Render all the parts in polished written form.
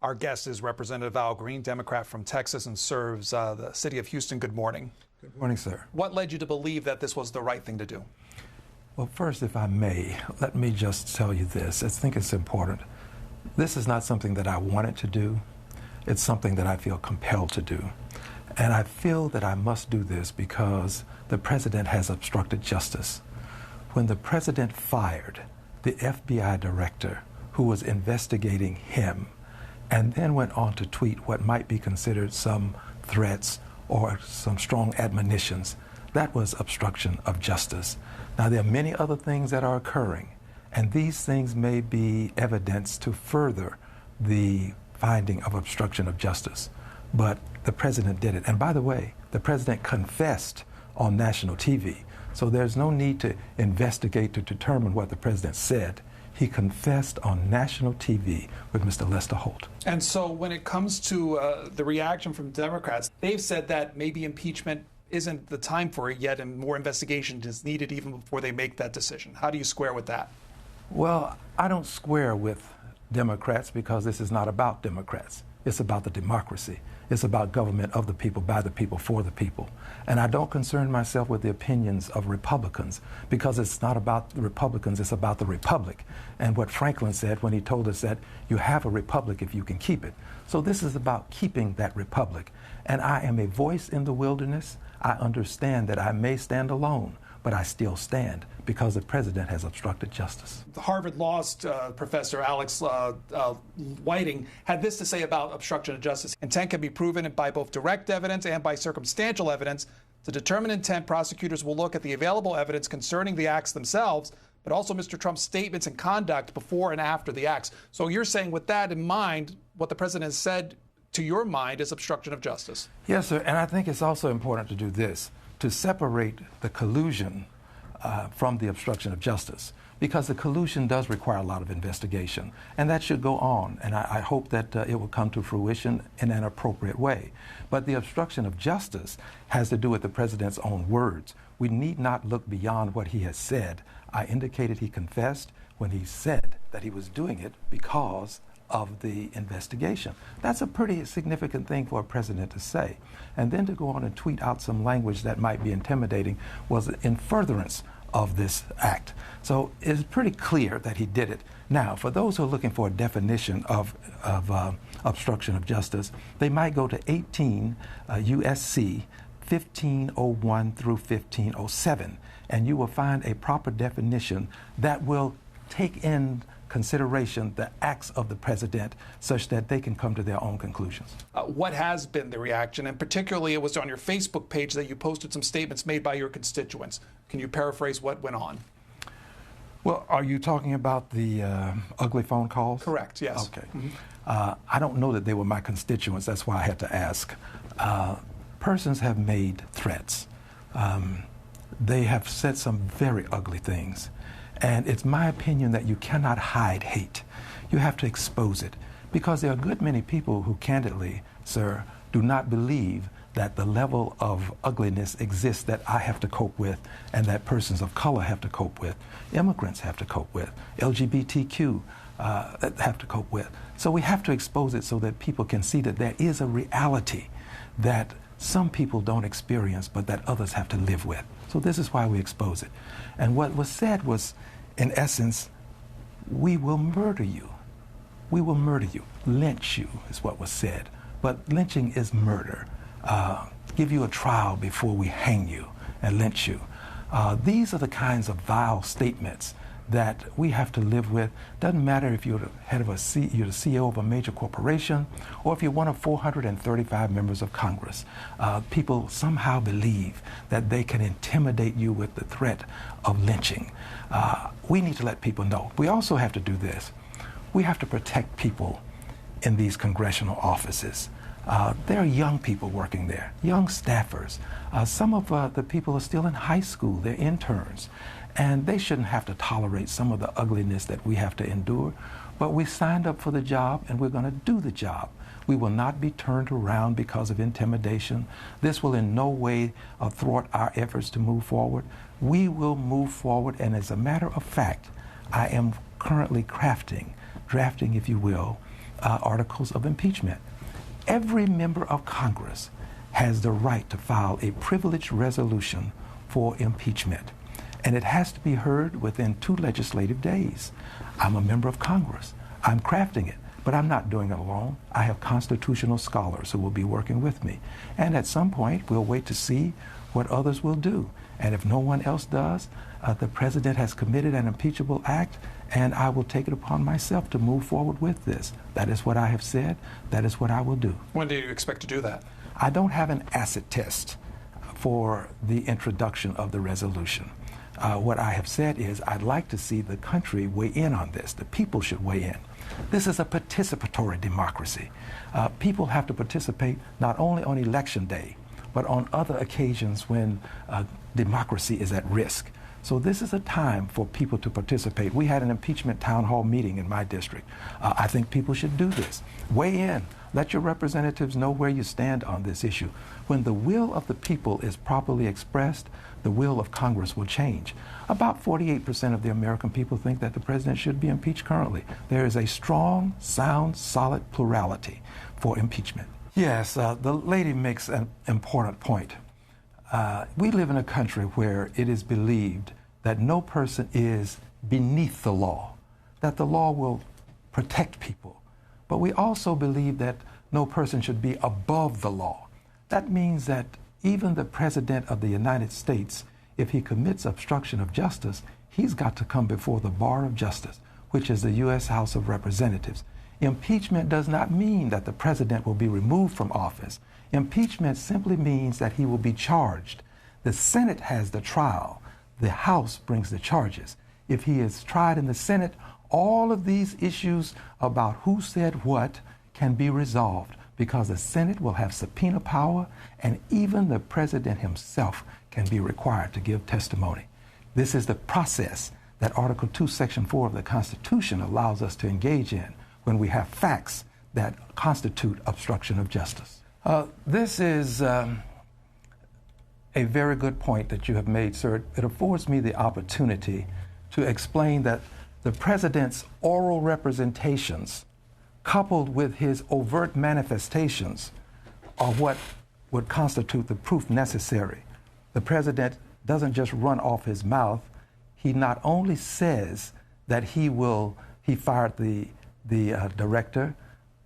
Our guest is Representative Al Green, Democrat from Texas, and serves the city of Houston. Good morning. Good morning, sir. What led you to believe that this was the right thing to do? Well, first, if I may, let me just tell you this. I think it's important. This is not something that I wanted to do. It's something that I feel compelled to do. And I feel that I must do this because the president has obstructed justice. When the president fired the FBI director who was investigating him, and then went on to tweet what might be considered some threats or some strong admonitions, that was obstruction of justice. Now, there are many other things that are occurring, and these things may be evidence to further the finding of obstruction of justice. But the president did it. And by the way, the president confessed on national TV. So there's no need to investigate to determine what the president said. He confessed on national TV with Mr. Lester Holt. And so when it comes to the reaction from Democrats, they've said that maybe impeachment isn't the time for it yet and more investigation is needed even before they make that decision. How do you square with that? Well, I don't square with Democrats because this is not about Democrats. It's about the democracy. It's about government of the people, by the people, for the people. And I don't concern myself with the opinions of Republicans because it's not about the Republicans, it's about the republic. And what Franklin said when he told us that you have a republic if you can keep it. So this is about keeping that republic. And I am a voice in the wilderness. I understand that I may stand alone, but I still stand because the president has obstructed justice. The Harvard Law professor Alex Whiting had this to say about obstruction of justice. Intent can be proven by both direct evidence and by circumstantial evidence. To determine intent, prosecutors will look at the available evidence concerning the acts themselves, but also Mr. Trump's statements and conduct before and after the acts. So you're saying with that in mind, what the president has said to your mind is obstruction of justice? Yes, sir. And I think it's also important to do this, to separate the collusion from the obstruction of justice, because the collusion does require a lot of investigation, and that should go on, and I hope that it will come to fruition in an appropriate way. But the obstruction of justice has to do with the president's own words. We need not look beyond what he has said. I indicated he confessed when he said that he was doing it because of the investigation. That's a pretty significant thing for a president to say. And then to go on and tweet out some language that might be intimidating was in furtherance of this act. So it's pretty clear that he did it. Now, for those who are looking for a definition of obstruction of justice, they might go to 18 USC 1501 through 1507, and you will find a proper definition that will take in consideration the acts of the president such that they can come to their own conclusions. What has been the reaction? And particularly it was on your Facebook page that you posted some statements made by your constituents. Can you paraphrase what went on? Well, are you talking about the ugly phone calls? Correct, yes. Okay. I don't know that they were my constituents. That's why I had to ask. Persons have made threats. They have said some very ugly things. And it's my opinion that you cannot hide hate. You have to expose it. Because there are a good many people who candidly, sir, do not believe that the level of ugliness exists that I have to cope with and that persons of color have to cope with, immigrants have to cope with, LGBTQ have to cope with. So we have to expose it so that people can see that there is a reality that some people don't experience but that others have to live with. So this is why we expose it. And what was said was, in essence, we will murder you. We will murder you. Lynch you is what was said. But lynching is murder. Give you a trial before we hang you and lynch you. These are the kinds of vile statements that we have to live with. Doesn't matter if you're the head of you're the CEO of a major corporation, or if you're one of 435 members of Congress. People somehow believe that they can intimidate you with the threat of lynching. We need to let people know. We also have to do this. We have to protect people in these congressional offices. There are young people working there, young staffers. Some of the people are still in high school, they're interns. And they shouldn't have to tolerate some of the ugliness that we have to endure. But we signed up for the job and we're going to do the job. We will not be turned around because of intimidation. This will in no way thwart our efforts to move forward. We will move forward, and as a matter of fact, I am currently drafting, if you will, articles of impeachment. Every member of Congress has the right to file a privileged resolution for impeachment, and it has to be heard within 2 legislative days. I'm a member of Congress. I'm crafting it, but I'm not doing it alone. I have constitutional scholars who will be working with me, and at some point we'll wait to see what others will do. And if no one else does, the president has committed an impeachable act, and I will take it upon myself to move forward with this. That is what I have said. That is what I will do. When do you expect to do that? I don't have an acid test for the introduction of the resolution. What I have said is I'd like to see the country weigh in on this. The people should weigh in. This is a participatory democracy. People have to participate not only on election day, but on other occasions when democracy is at risk. So this is a time for people to participate. We had an impeachment town hall meeting in my district. I think people should do this. Weigh in. Let your representatives know where you stand on this issue. When the will of the people is properly expressed, the will of Congress will change. About 48% of the American people think that the president should be impeached currently. There is a strong, sound, solid plurality for impeachment. Yes, the lady makes an important point. We live in a country where it is believed that no person is beneath the law, that the law will protect people. But we also believe that no person should be above the law. That means that even the President of the United States, if he commits obstruction of justice, he's got to come before the bar of justice, which is the U.S. House of Representatives. Impeachment does not mean that the president will be removed from office. Impeachment simply means that he will be charged. The Senate has the trial. The House brings the charges. If he is tried in the Senate, all of these issues about who said what can be resolved because the Senate will have subpoena power, and even the president himself can be required to give testimony. This is the process that Article 2, Section 4 of the Constitution allows us to engage in when we have facts that constitute obstruction of justice. This is a very good point that you have made, sir. It affords me the opportunity to explain that the president's oral representations, coupled with his overt manifestations, are what would constitute the proof necessary. The president doesn't just run off his mouth. He not only says that he fired the director,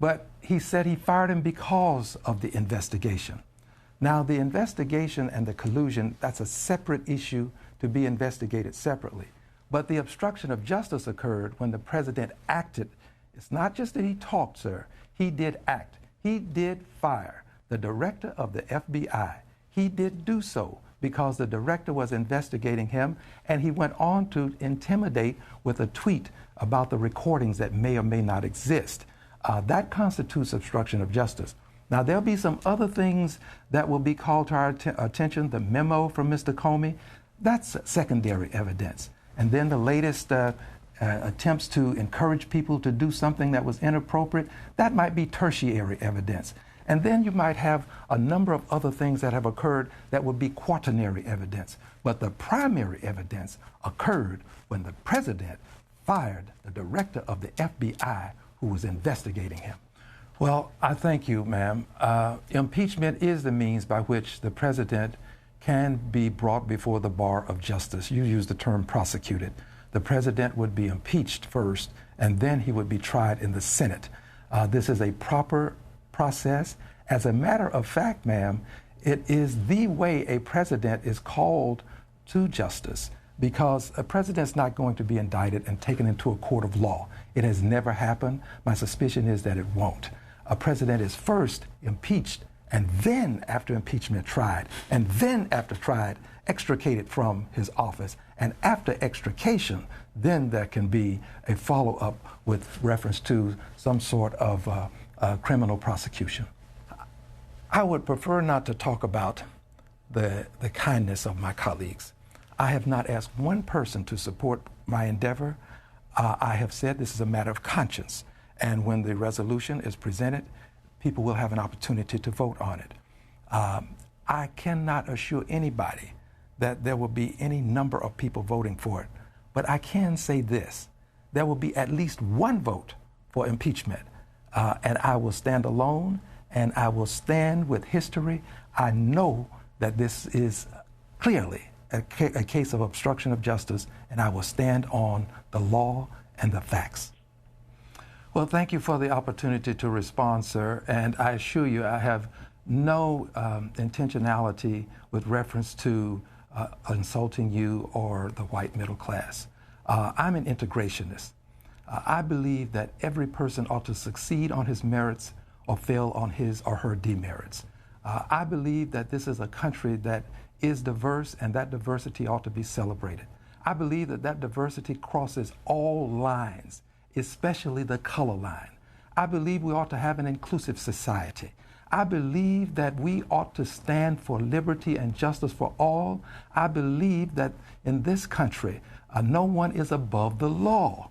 but he said he fired him because of the investigation. Now, the investigation and the collusion, that's a separate issue to be investigated separately. But the obstruction of justice occurred when the president acted. It's not just that he talked, sir. He did act. He did fire the director of the FBI. He did do so because the director was investigating him, and he went on to intimidate with a tweet about the recordings that may or may not exist. That constitutes obstruction of justice. Now, there'll be some other things that will be called to our attention. The memo from Mr. Comey, that's secondary evidence. And then the latest attempts to encourage people to do something that was inappropriate, that might be tertiary evidence. And then you might have a number of other things that have occurred that would be quaternary evidence. But the primary evidence occurred when the president fired the director of the FBI who was investigating him. Well, I thank you, ma'am. Impeachment is the means by which the president can be brought before the bar of justice. You use the term prosecuted. The president would be impeached first, and then he would be tried in the Senate. This is a proper process. As a matter of fact, ma'am, it is the way a president is called to justice, because a president's not going to be indicted and taken into a court of law. It has never happened. My suspicion is that it won't. A president is first impeached, and then after impeachment tried, and then after tried, extricated from his office. And after extrication, then there can be a follow-up with reference to some sort of criminal prosecution. I would prefer not to talk about the kindness of my colleagues. I have not asked one person to support my endeavor. I have said this is a matter of conscience, and when the resolution is presented, people will have an opportunity to vote on it. I cannot assure anybody that there will be any number of people voting for it, but I can say this: there will be at least one vote for impeachment. And I will stand alone, and I will stand with history. I know that this is clearly a case of obstruction of justice, and I will stand on the law and the facts. Well, thank you for the opportunity to respond, sir. And I assure you, I have no intentionality with reference to insulting you or the white middle class. I'm an integrationist. I believe that every person ought to succeed on his merits or fail on his or her demerits. I believe that this is a country that is diverse, and that diversity ought to be celebrated. I believe that that diversity crosses all lines, especially the color line. I believe we ought to have an inclusive society. I believe that we ought to stand for liberty and justice for all. I believe that in this country, no one is above the law,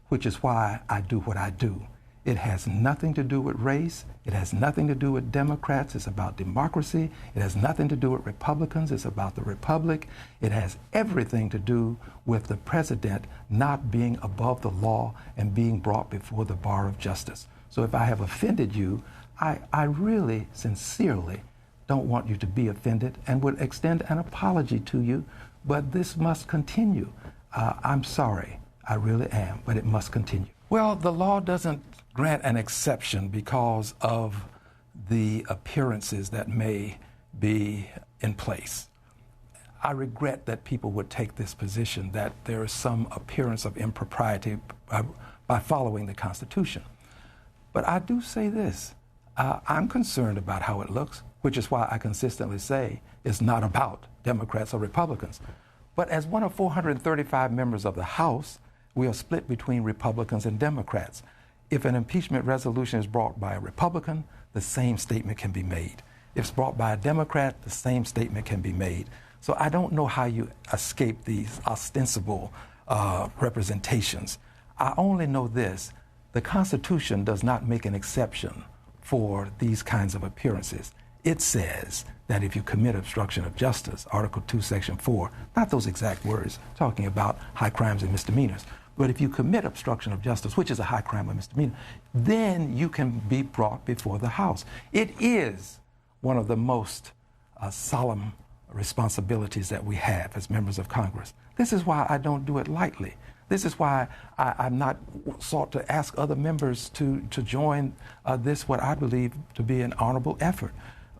which is why I do what I do. It has nothing to do with race. It has nothing to do with Democrats. It's about democracy. It has nothing to do with Republicans. It's about the republic. It has everything to do with the president not being above the law and being brought before the bar of justice. So if I have offended you, I really, sincerely don't want you to be offended and would extend an apology to you, but this must continue. I'm sorry, I really am, but it must continue. Well, the law doesn't grant an exception because of the appearances that may be in place. I regret that people would take this position that there is some appearance of impropriety by following the Constitution. But I do say this, I'm concerned about how it looks, which is why I consistently say it's not about Democrats or Republicans. But as one of 435 members of the House, we are split between Republicans and Democrats. If an impeachment resolution is brought by a Republican, the same statement can be made. If it's brought by a Democrat, the same statement can be made. So I don't know how you escape these ostensible representations. I only know this, the Constitution does not make an exception for these kinds of appearances. It says that if you commit obstruction of justice, Article 2, Section 4, not those exact words, talking about high crimes and misdemeanors, but if you commit obstruction of justice, which is a high crime or misdemeanor, then you can be brought before the House. It is one of the most solemn responsibilities that we have as members of Congress. This is why I don't do it lightly. This is why I'm not sought to ask other members to join this, what I believe to be an honorable effort.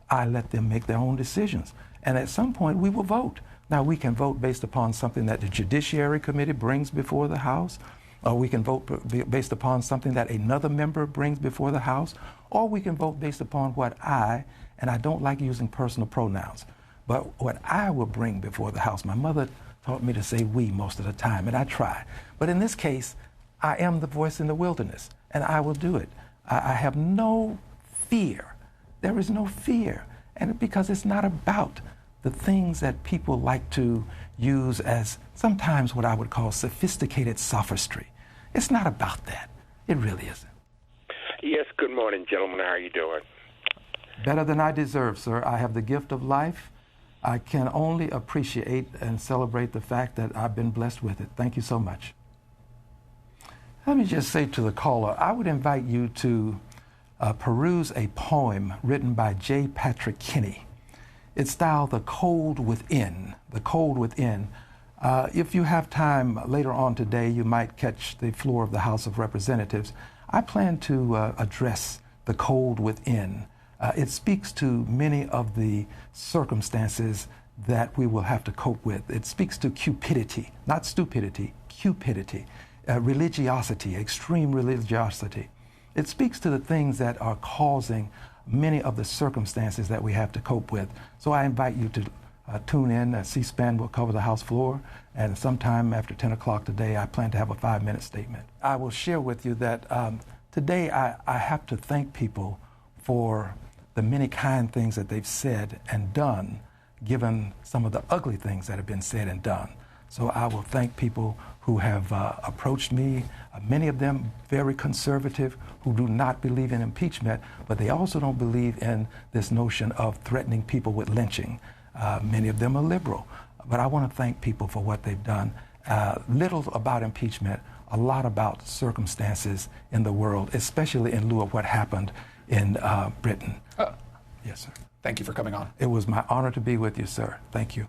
I let them make their own decisions. And at some point, we will vote. Now, we can vote based upon something that the Judiciary Committee brings before the House, or we can vote based upon something that another member brings before the House, or we can vote based upon what and I don't like using personal pronouns, but what I will bring before the House. My mother taught me to say we most of the time, and I try. But in this case, I am the voice in the wilderness, and I will do it. I have no fear. There is no fear, and because it's not about the things that people like to use as sometimes what I would call sophisticated sophistry. It's not about that. It really isn't. Yes, good morning, gentlemen. How are you doing? Better than I deserve, sir. I have the gift of life. I can only appreciate and celebrate the fact that I've been blessed with it. Thank you so much. Let me just say to the caller, I would invite you to peruse a poem written by J. Patrick Kinney. It's styled The Cold Within, The Cold Within. If you have time later on today, you might catch the floor of the House of Representatives. I plan to address the cold within. It speaks to many of the circumstances that we will have to cope with. It speaks to cupidity, not stupidity, cupidity, religiosity, extreme religiosity. It speaks to the things that are causing many of the circumstances that we have to cope with. So I invite you to tune in. C-SPAN will cover the House floor, and sometime after 10 o'clock today, I plan to have a 5-minute statement. I will share with you that today I have to thank people for the many kind things that they've said and done, given some of the ugly things that have been said and done. So I will thank people who have approached me, many of them very conservative, who do not believe in impeachment, but they also don't believe in this notion of threatening people with lynching. Many of them are liberal. But I want to thank people for what they've done. Little about impeachment, a lot about circumstances in the world, especially in lieu of what happened in Britain. Yes, sir. Thank you for coming on. It was my honor to be with you, sir. Thank you.